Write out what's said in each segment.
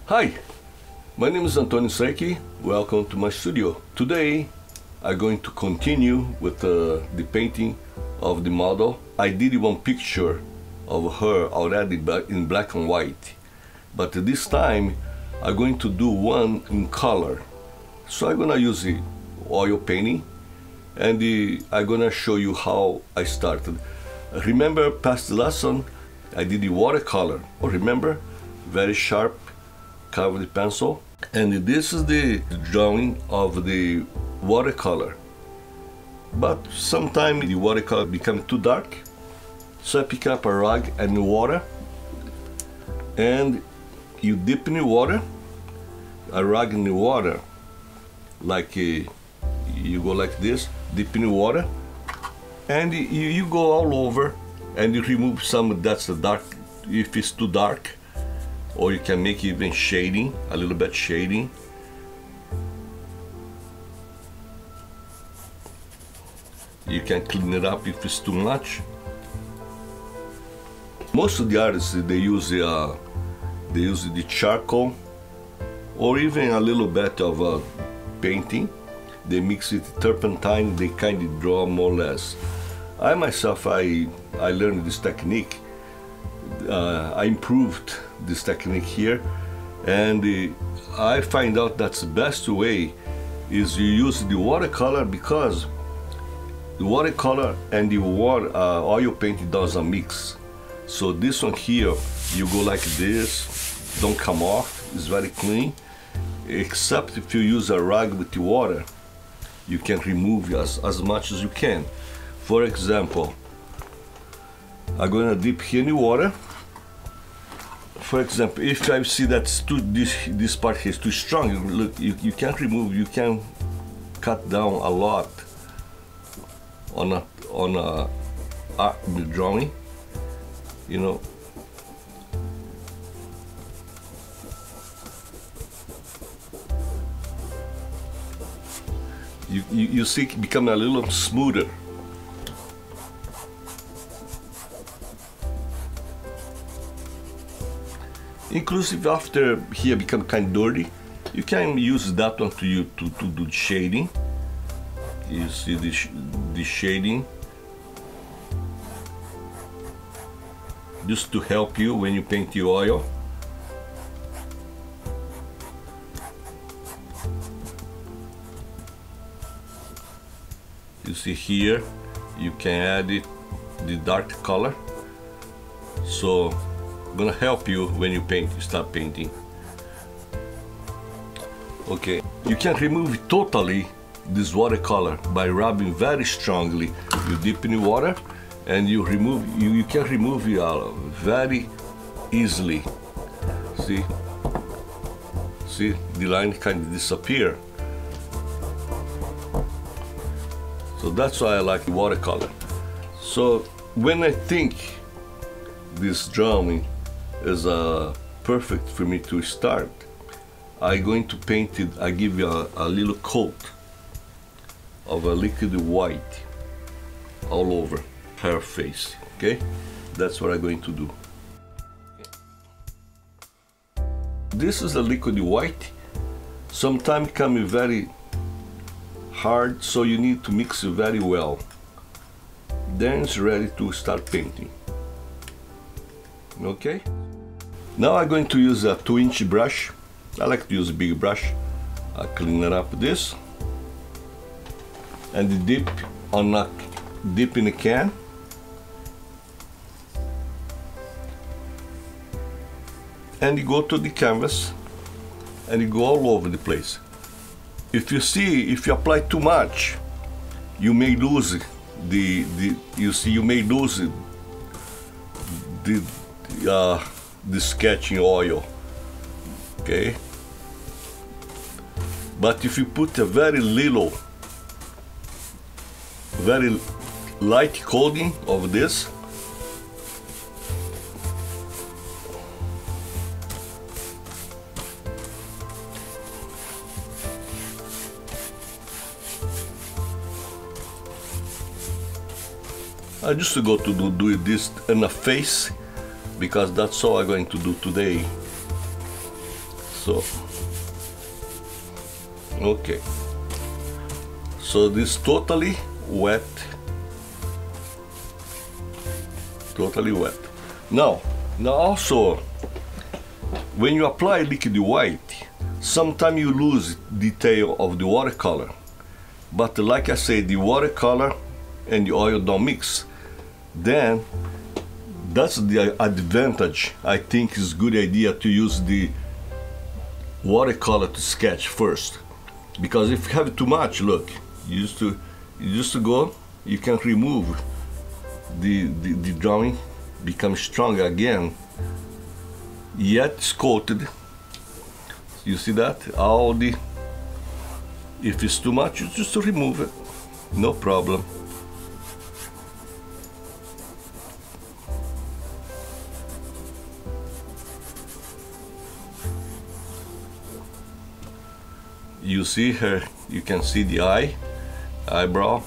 Hi, my name is Antonio Saiki. Welcome to my studio. Today I'm going to continue with the painting of the model. I did one picture of her already in black and white, but this time I'm going to do one in color. So I'm gonna use the oil painting, and I'm gonna show you how I started. Remember past lesson I did the watercolor. Oh, remember? Very sharp carved pencil. And this is the drawing of the watercolor. But sometimes the watercolor becomes too dark. So I pick up a rag and water, and you dip in the water, a rag in the water, like you go like this, dip in the water, and you go all over, and you remove some that's dark, if it's too dark, or you can make even shading, a little bit shading. You can clean it up if it's too much. Most of the artists, they use the charcoal, or even a little bit of painting. They mix it with turpentine, they kind of draw more or less. I myself, I learned this technique. I improved this technique here, and I find out that's the best way is you use the watercolor, because the watercolor and the oil painting does a mix. So this one here, you go like this, don't come off, it's very clean, except if you use a rag with the water, you can remove as much as you can. For example, I'm gonna dip here in the water. For example, if I see that this part here is too strong, look, you can't remove, you can cut down a lot on the drawing, you know. You see it become a little smoother. Inclusive after here become kind of dirty, you can use that one to do shading. You see the shading, just to help you when you paint the oil. You see here, you can add the dark color. So gonna help you when you start painting. Okay, you can remove totally this watercolor by rubbing very strongly. You dip in the water and you can remove it very easily. See the line kind of disappear. So that's why I like the watercolor. So when I think this drawing is perfect for me to start, I'm going to paint it. I give you a little coat of a liquid white all over her face. Okay, that's what I'm going to do. This is a liquid white. Sometimes it can be very hard, so you need to mix it very well. Then it's ready to start painting. Okay. Now I'm going to use a 2-inch brush. I like to use a big brush. I clean it up this, and dip in a can. And you go to the canvas, and you go all over the place. If you apply too much, you may lose the sketching oil. Okay, but if you put a very light coating of this, I just go to do this in a face, because that's all I'm going to do today. So, okay. So this totally wet. Totally wet. Now also, when you apply liquid white, sometimes you lose detail of the watercolor. But like I say, the watercolor and the oil don't mix. Then that's the advantage. I think it's a good idea to use the watercolor to sketch first, because if you have too much, look, you used to go, you can remove the drawing, become stronger again, yet it's coated. You see that? If it's too much, you just remove it, no problem. You see her, you can see the eyebrow,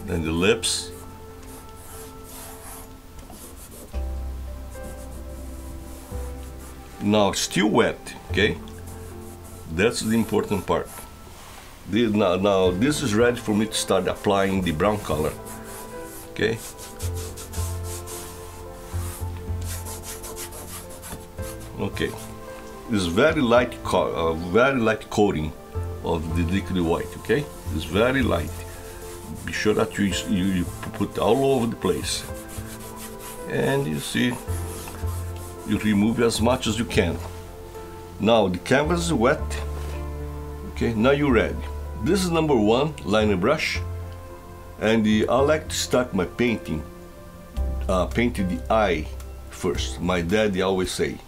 then the lips. Now it's still wet, okay? That's the important part. Now this is ready for me to start applying the brown color, okay? Okay. It's very light coating of the liquid white, okay? It's very light. Be sure that you put all over the place. And you see, you remove as much as you can. Now the canvas is wet. Okay, now you're ready. This is number 1 liner brush. And I like to start my painting, painting the eye first. My daddy always say,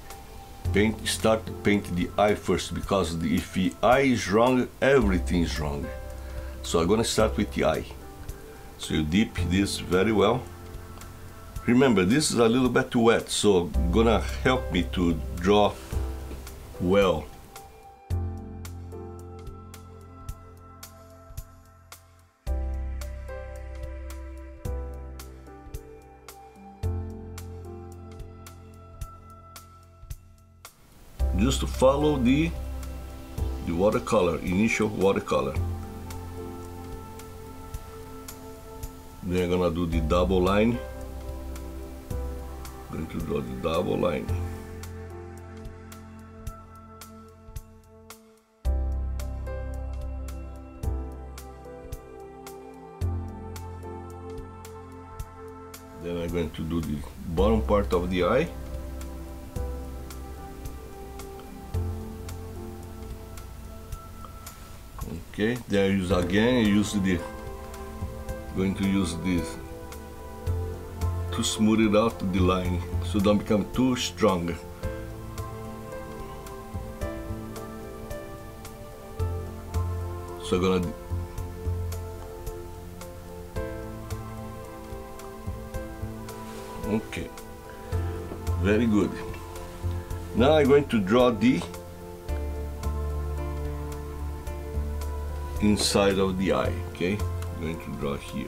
start to paint the eye first, because if the eye is wrong, everything is wrong. So I'm gonna start with the eye. So you dip this very well. Remember, this is a little bit wet, so gonna help me to draw well. Just to follow the watercolor, initial watercolor. Then I'm gonna do the double line. Going to draw the double line. Then I'm going to do the bottom part of the eye. Okay, then I use again, going to use this to smooth it out the line, so don't become too strong. So I'm gonna okay, very good. Now I'm going to draw the inside of the eye, okay? I'm going to draw here.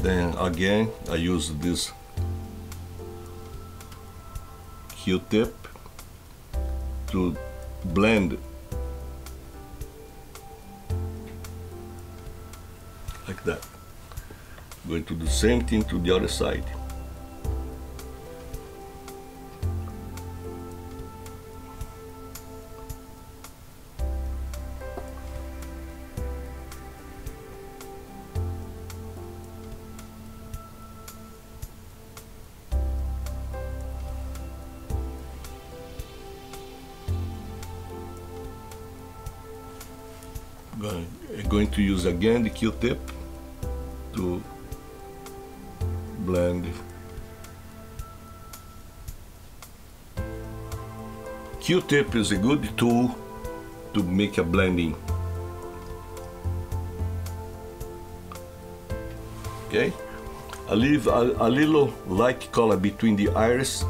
Then again, I use this Q-tip to blend like that. I'm going to do the same thing to the other side. I'm going to use again the Q-tip to blend. Q-tip is a good tool to make a blending. Okay, I leave a little light color between the iris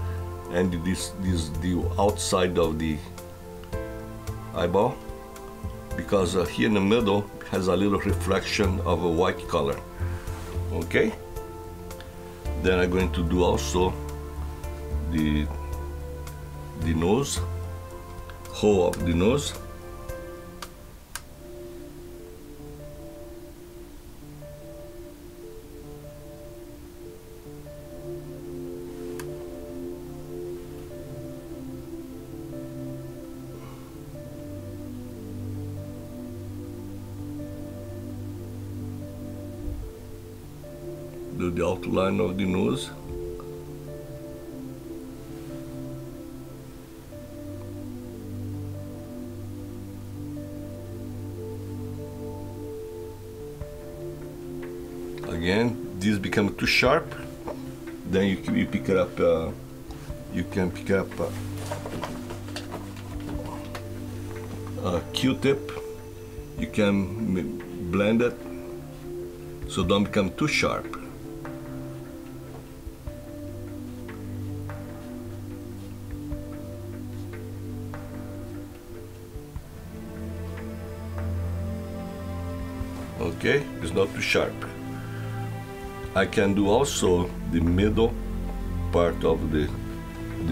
and the outside of the eyeball, because here in the middle has a little reflection of a white color. Okay, then I'm going to do also the nose, hole of the nose. Do the outline of the nose. Again, this becomes too sharp. Then you pick it up. You can pick up a Q-tip. You can blend it so don't become too sharp. Okay, it's not too sharp. I can do also the middle part of the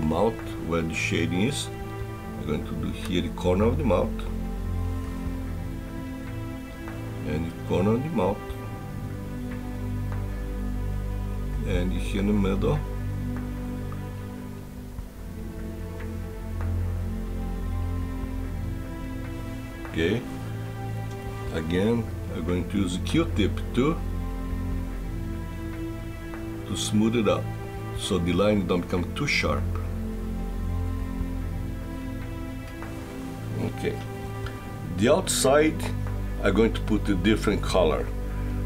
mouth where the shading is. I'm going to do here the corner of the mouth and the corner of the mouth and here in the middle. Okay, again I'm going to use a Q-tip to smooth it up so the line don't become too sharp. Okay, the outside I'm going to put a different color,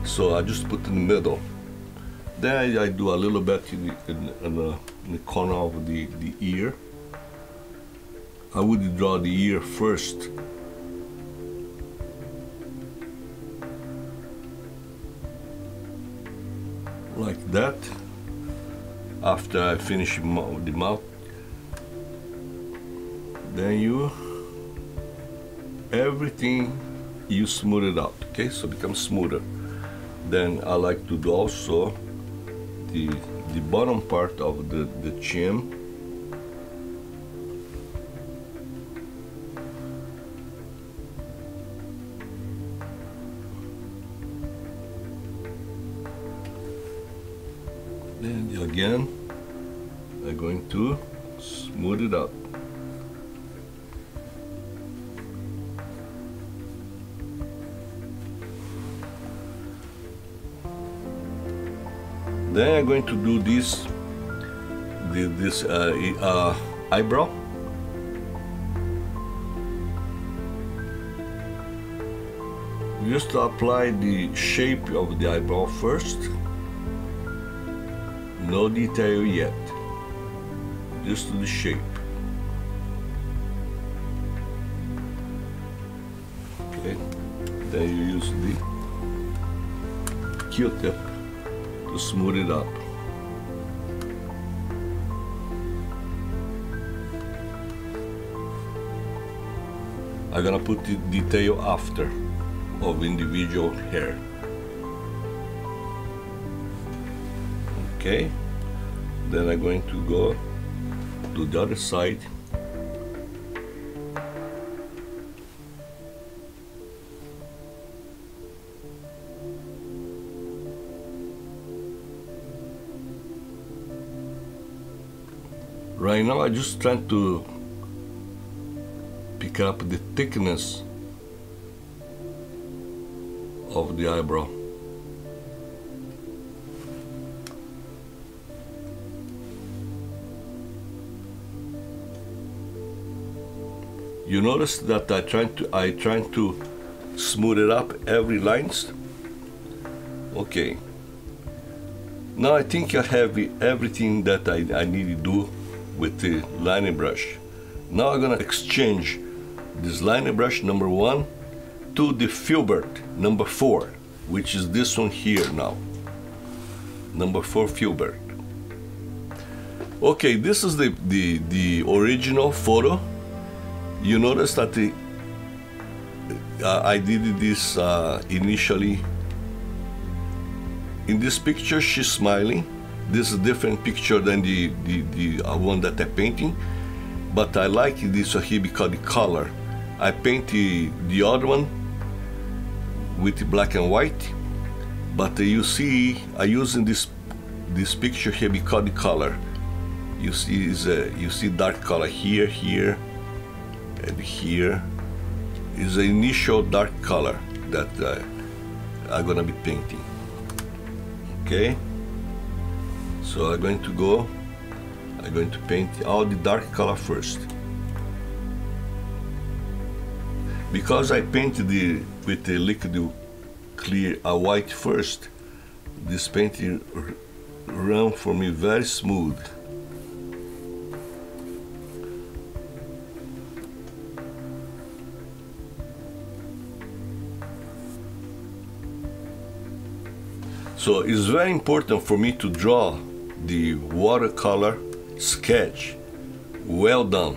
so I just put in the middle. Then I do a little bit in the corner of the ear. I would draw the ear first. Like that. After I finish the mouth, then everything you smooth it out, okay, so it becomes smoother. Then I like to do also the bottom part of the chin. Then again, I'm going to smooth it out. Then I'm going to do this eyebrow. Just to apply the shape of the eyebrow first. No detail yet, just the shape. Okay, then you use the Q-tip to smooth it up. I'm gonna put the detail after of individual hair. Okay, then I'm going to go to the other side. Right now I'm just trying to pick up the thickness of the eyebrow. You notice that I trying to smooth it up every lines. Okay. Now I think I have everything that I need to do with the lining brush. Now I'm gonna exchange this lining brush number 1 to the filbert number 4, which is this one here now. number 4 filbert. Okay, this is the original photo. You notice that I did this initially. In this picture, she's smiling. This is a different picture than the one that I'm painting, but I like this here because the color. I paint the other one with black and white, but you see I using this picture here because the color. You see you see dark color here, here, and here is the initial dark color that I'm gonna be painting. Okay, so I'm going to paint all the dark color first. Because I painted with the liquid clear white first, this painting ran for me very smooth. So it's very important for me to draw the watercolor sketch well done.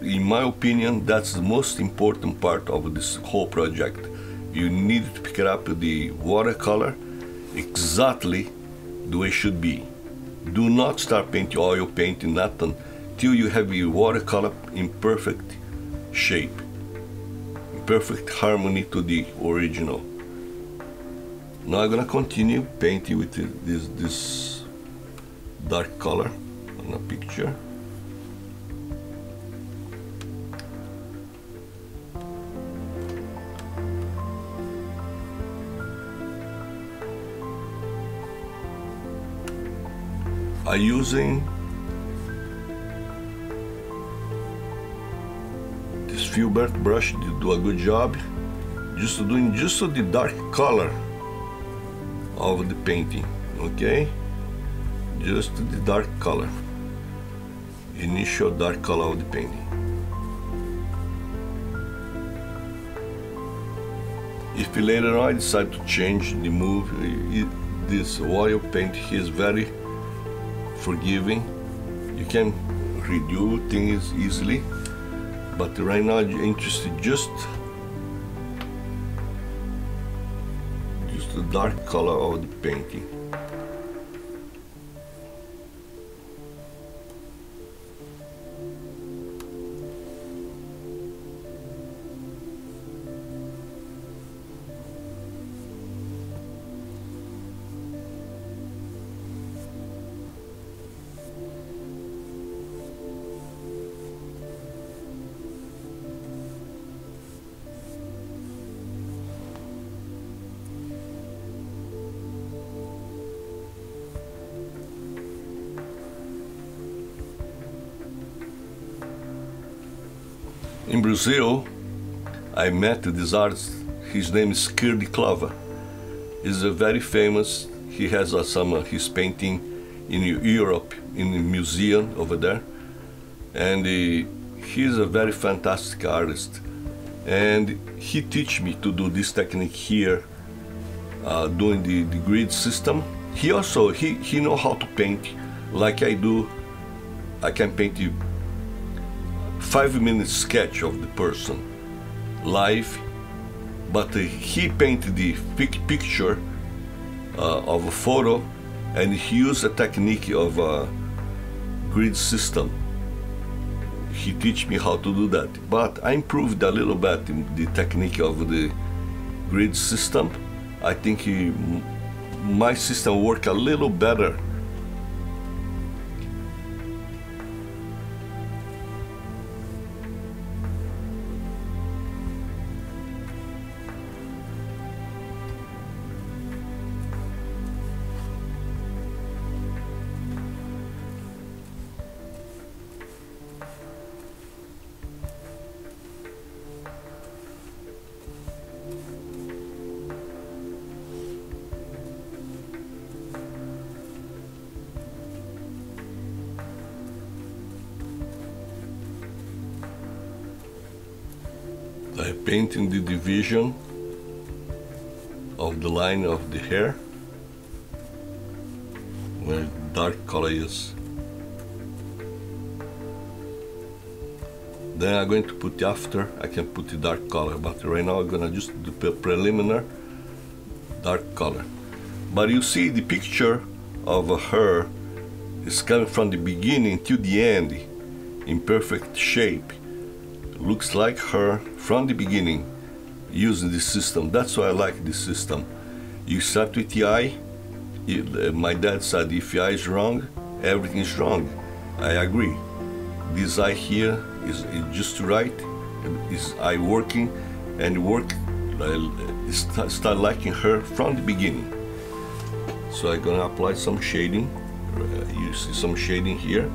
In my opinion, that's the most important part of this whole project. You need to pick up the watercolor exactly the way it should be. Do not start painting oil painting nothing till you have your watercolor in perfect shape, in perfect harmony to the original. Now I'm gonna continue painting with this dark color on a picture. I'm using this filbert brush to do a good job, just the dark color of the painting. Okay, just the dark color, initial dark color of the painting. If later on I decide to change the move, this oil paint is very forgiving. You can redo things easily, but right now I'm interested just the dark color of the painting. In Brazil, I met this artist. His name is Kirdy Clava. He's a very famous. He has his painting in Europe in the museum over there, and he's a very fantastic artist. And he teach me to do this technique here, doing the grid system. He also he know how to paint like I do. I can paint you 5-minute sketch of the person live, but he painted the picture of a photo, and he used a technique of a grid system. He teach me how to do that, but I improved a little bit in the technique of the grid system. I think my system work a little better. I painting the division of the line of the hair. where dark color is. Then I'm going to put after, I can put the dark color, but right now I'm gonna just do the preliminary dark color. But you see the picture of her is coming from the beginning to the end in perfect shape. Looks like her from the beginning using this system. That's why I like this system. You start with the eye. My dad said if the eye is wrong, everything is wrong. I agree. This eye here is just right. Is eye working and work start liking her from the beginning. So I'm gonna apply some shading. You see some shading here.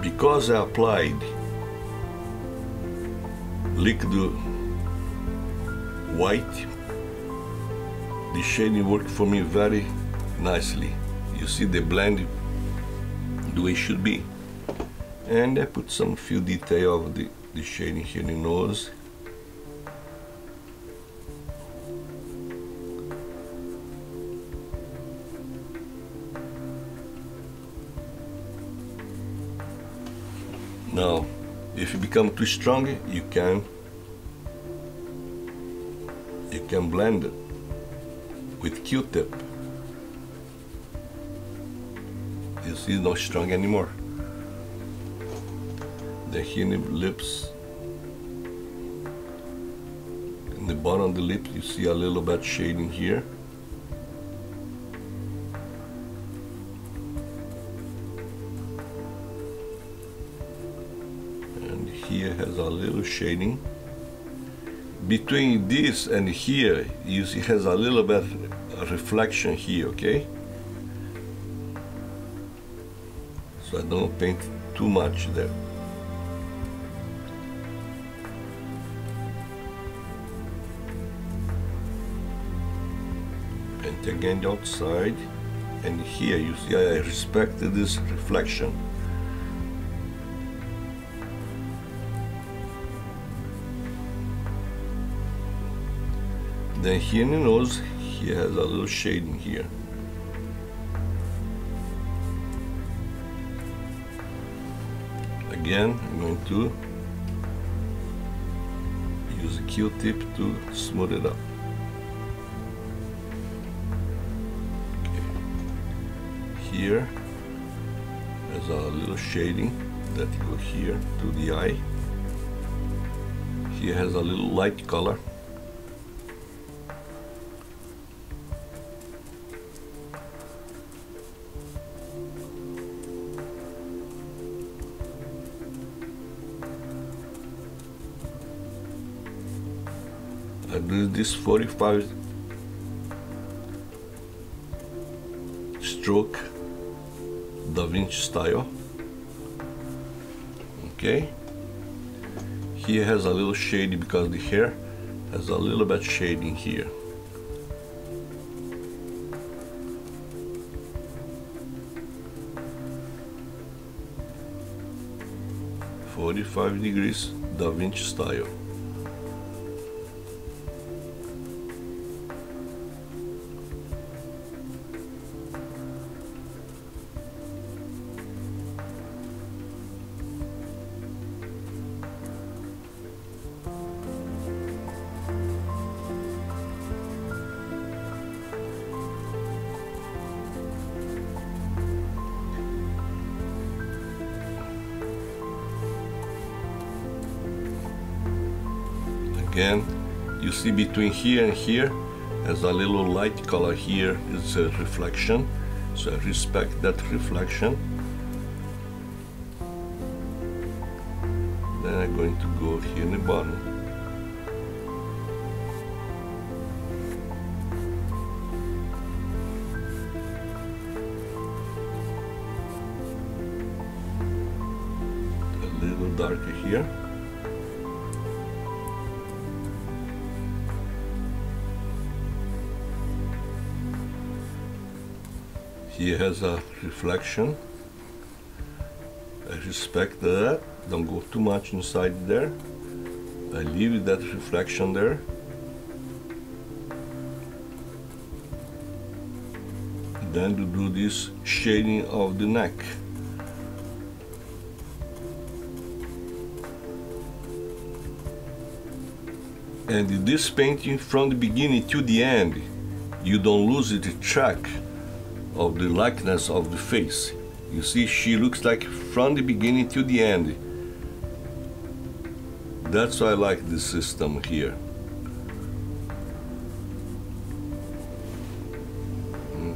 Because I applied liquid white, the shading worked for me very nicely. You see the blend the way it should be. And I put some few detail of the shading here in the nose. Now, if you become too strong, you can blend it with Q-tip. You see, it's not strong anymore. Then here in the lips, in the bottom of the lips, you see a little bit shading here. Here has a little shading. Between this and here, you see has a little bit of reflection here, okay? So I don't paint too much there. Paint again the outside, and here you see I respected this reflection. Then here in the nose, he has a little shading here. Again, I'm going to use a Q-tip to smooth it up. Okay. Here has a little shading that goes here to the eye. Here has a little light color. I do this 45 stroke Da Vinci style. Okay. Here has a little shading because the hair has a little bit shading here. "45 degrees Da Vinci style." Again, you see between here and here has a little light color here. It's a reflection, so I respect that reflection. Then I'm going to go here in the bottom. A little darker here. Here has a reflection. I respect that. Don't go too much inside there. I leave that reflection there. Then to do this shading of the neck. And this painting, from the beginning to the end, you don't lose the track of the likeness of the face. You see, she looks like from the beginning to the end. That's why I like this system here.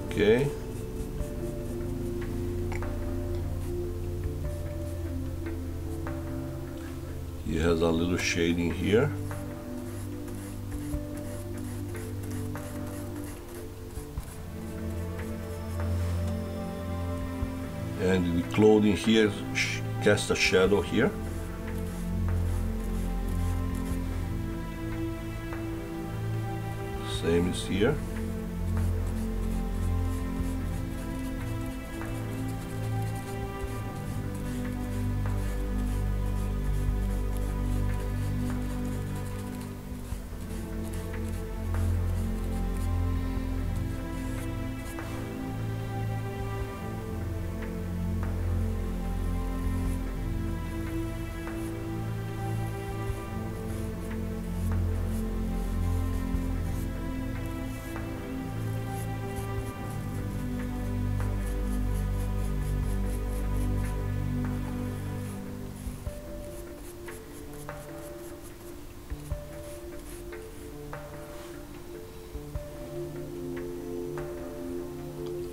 Okay. He has a little shading here. And the clothing here casts a shadow here. Same as here.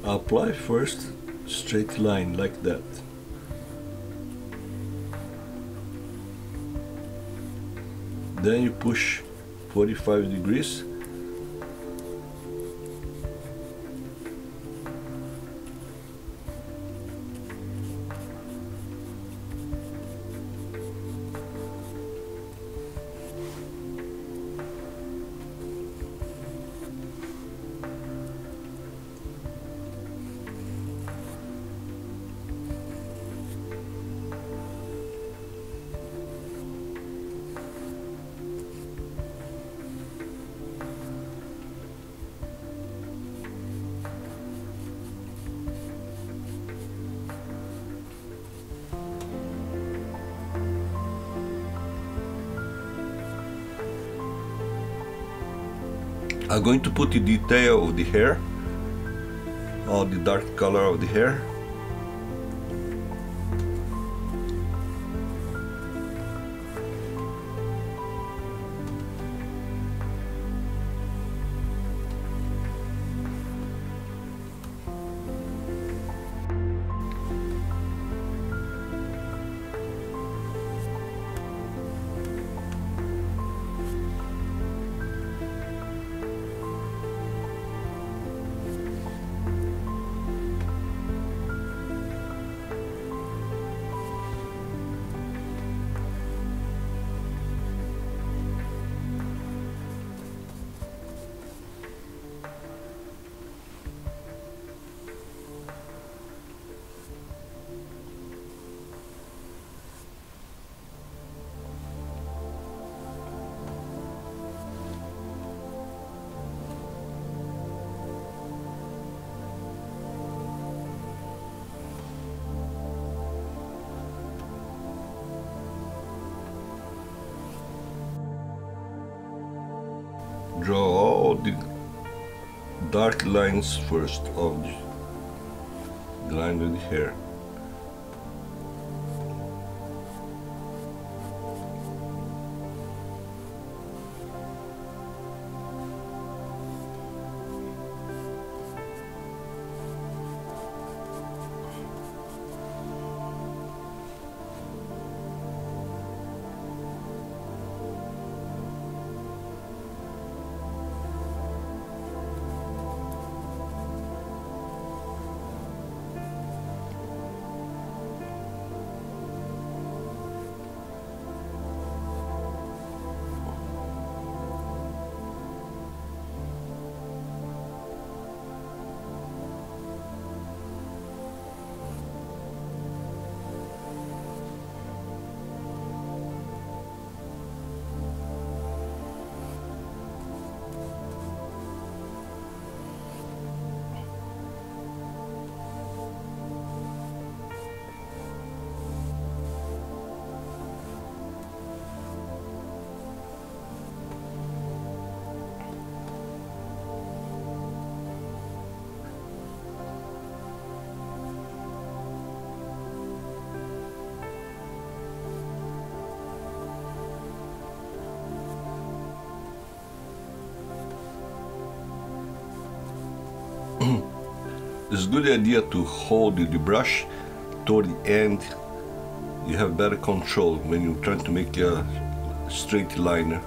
Apply first straight line like that. Then you push 45 degrees. I'm going to put the detail of the hair, or the dark color of the hair. Draw all the dark lines first of the line of the hair. It's a good idea to hold the brush toward the end. You have better control when you're trying to make a straight liner.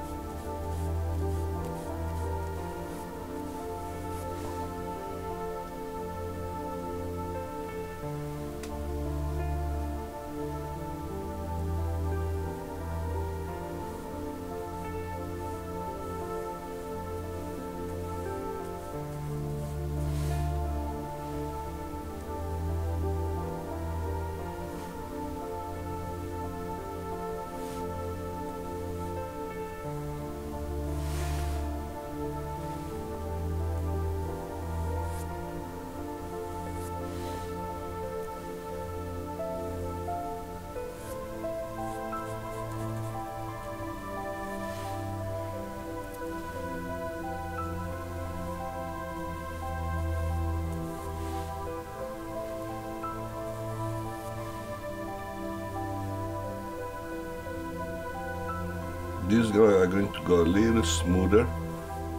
This guy are going to go a little smoother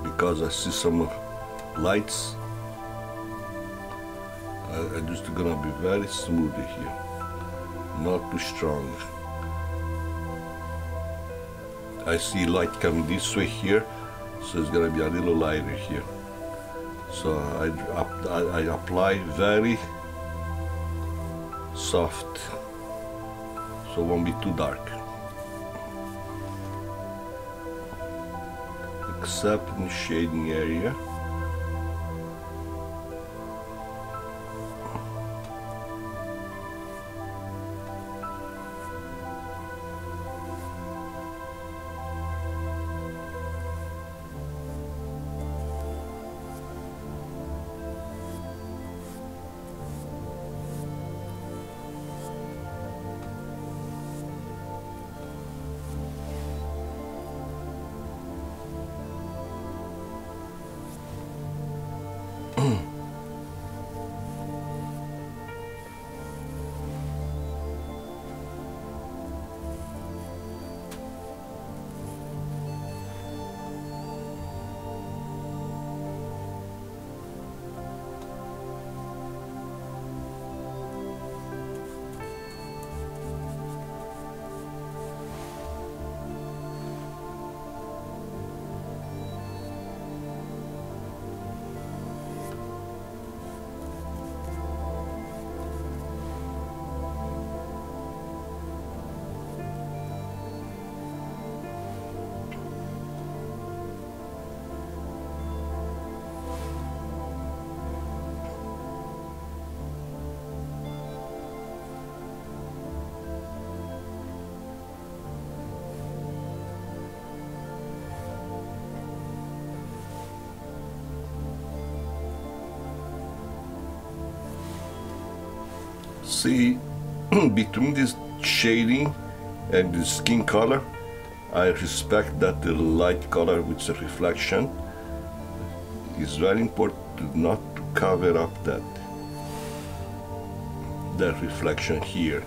because I see some lights. I'm just gonna be very smooth here, not too strong. I see light coming this way here, so it's gonna be a little lighter here. So I apply very soft, so it won't be too dark. Except in the shading area. See, between this shading and the skin color, I respect that the light color with the reflection. It's very important not to cover up that reflection here.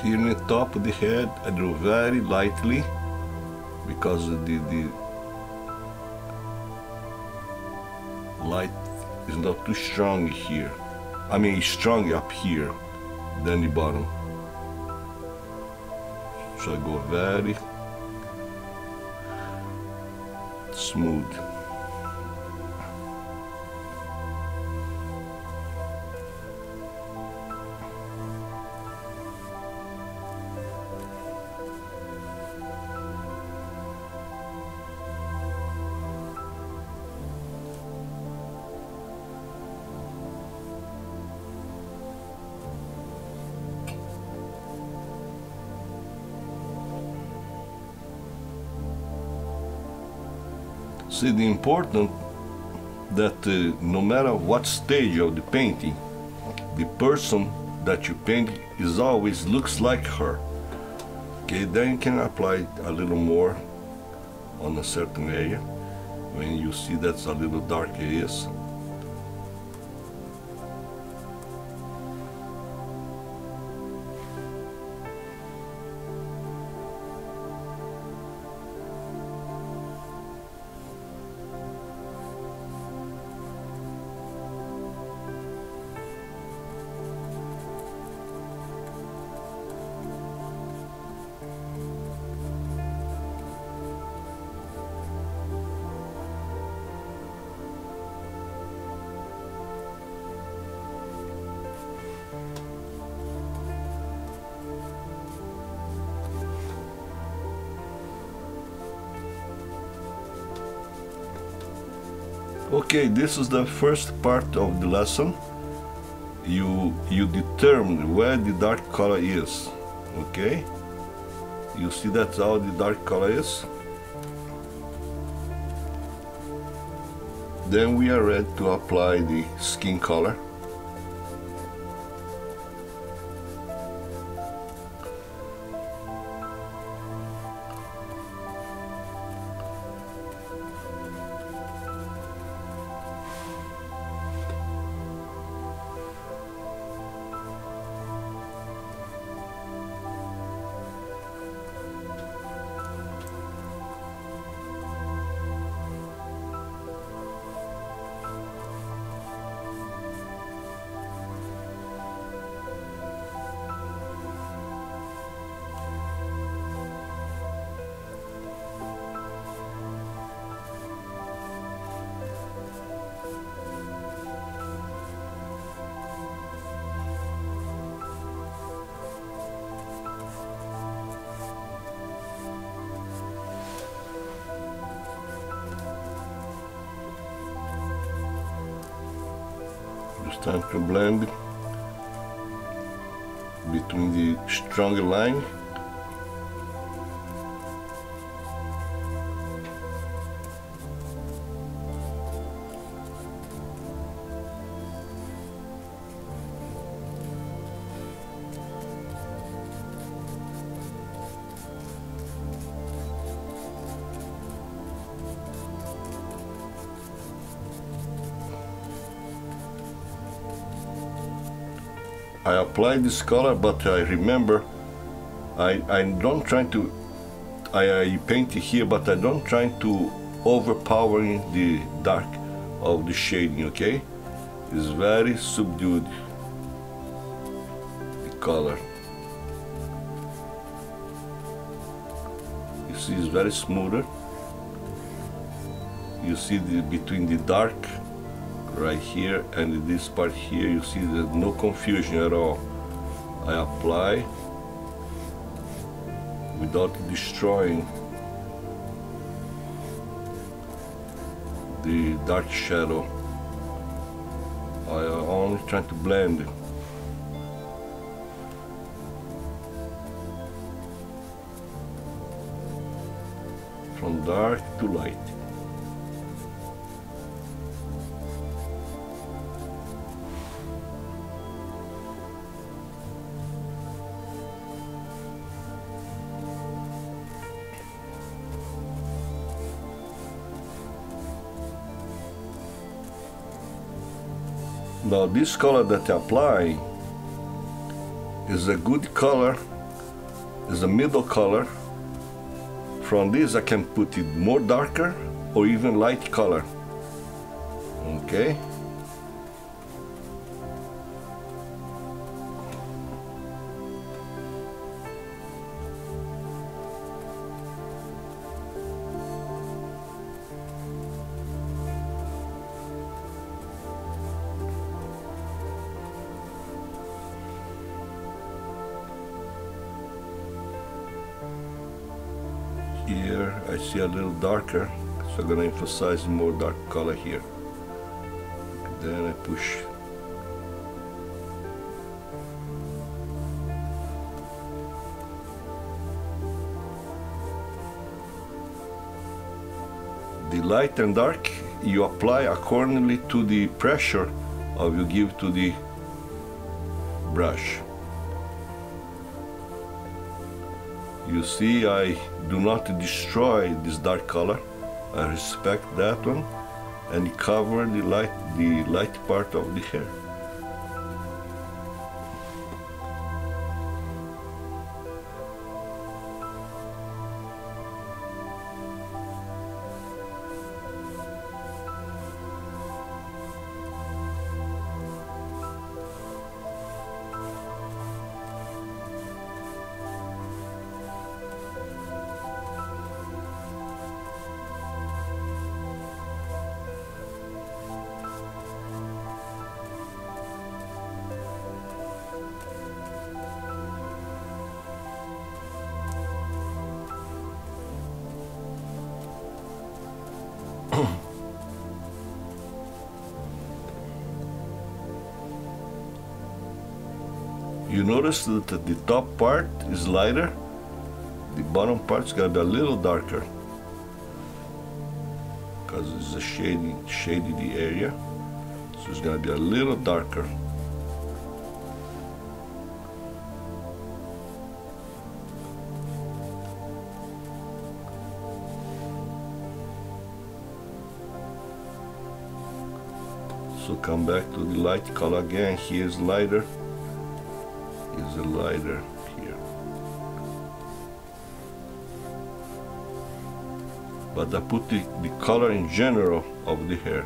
Here in the top of the head, I drew very lightly because the light is not too strong here. I mean, it's strong up here, than the bottom. So I go very smooth. See, the important that no matter what stage of the painting, the person that you paint is always looks like her. Okay, then you can apply a little more on a certain area when you see that's a little dark areas. Okay, this is the first part of the lesson. You determine where the dark color is. Okay, you see that's how the dark color is. Then we are ready to apply the skin color. It's time to blend between the stronger line . I apply this color, but I remember I don't try to I paint here, but I don't try to overpowering the dark of the shading. Okay, it's very subdued, the color. You see, it's very smoother. You see between the dark right here and this part here, you see there's no confusion at all. I apply without destroying the dark shadow. I only try to blend it. From dark to light. Now this color that I apply is a good color, is a middle color. From this I can put it more darker or even light color. Okay. I see a little darker, so I'm gonna emphasize more dark color here. Then I push. The light and dark you apply accordingly to the pressure of you give to the brush. You see, I do not destroy this dark color. I respect that one and cover the light part of the hair. You notice that the top part is lighter, the bottom part's gonna be a little darker because it's a shady the area, so it's gonna be a little darker. So come back to the light color again. Here's lighter. Is a lighter here, but I put the color in general of the hair.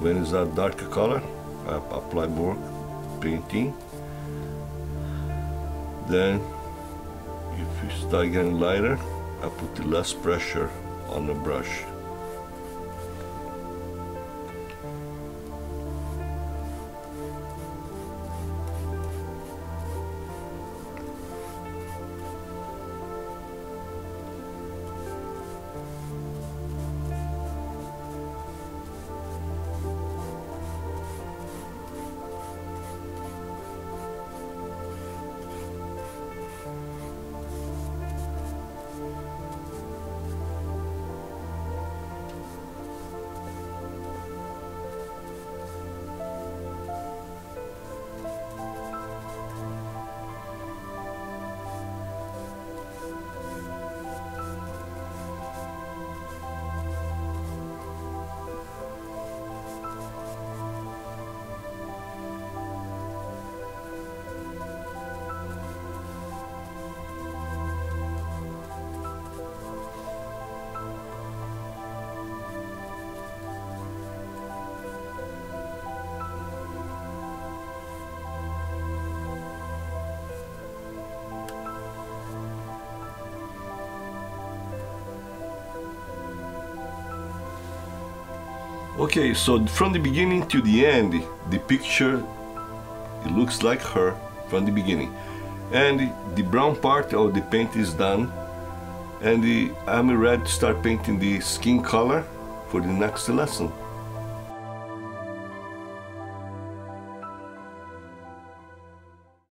When it's a darker color, I apply more painting. Then if you start getting lighter, I put the less pressure on the brush. Okay, so from the beginning to the end, the picture, it looks like her from the beginning. And the brown part of the paint is done. And I'm ready to start painting the skin color for the next lesson.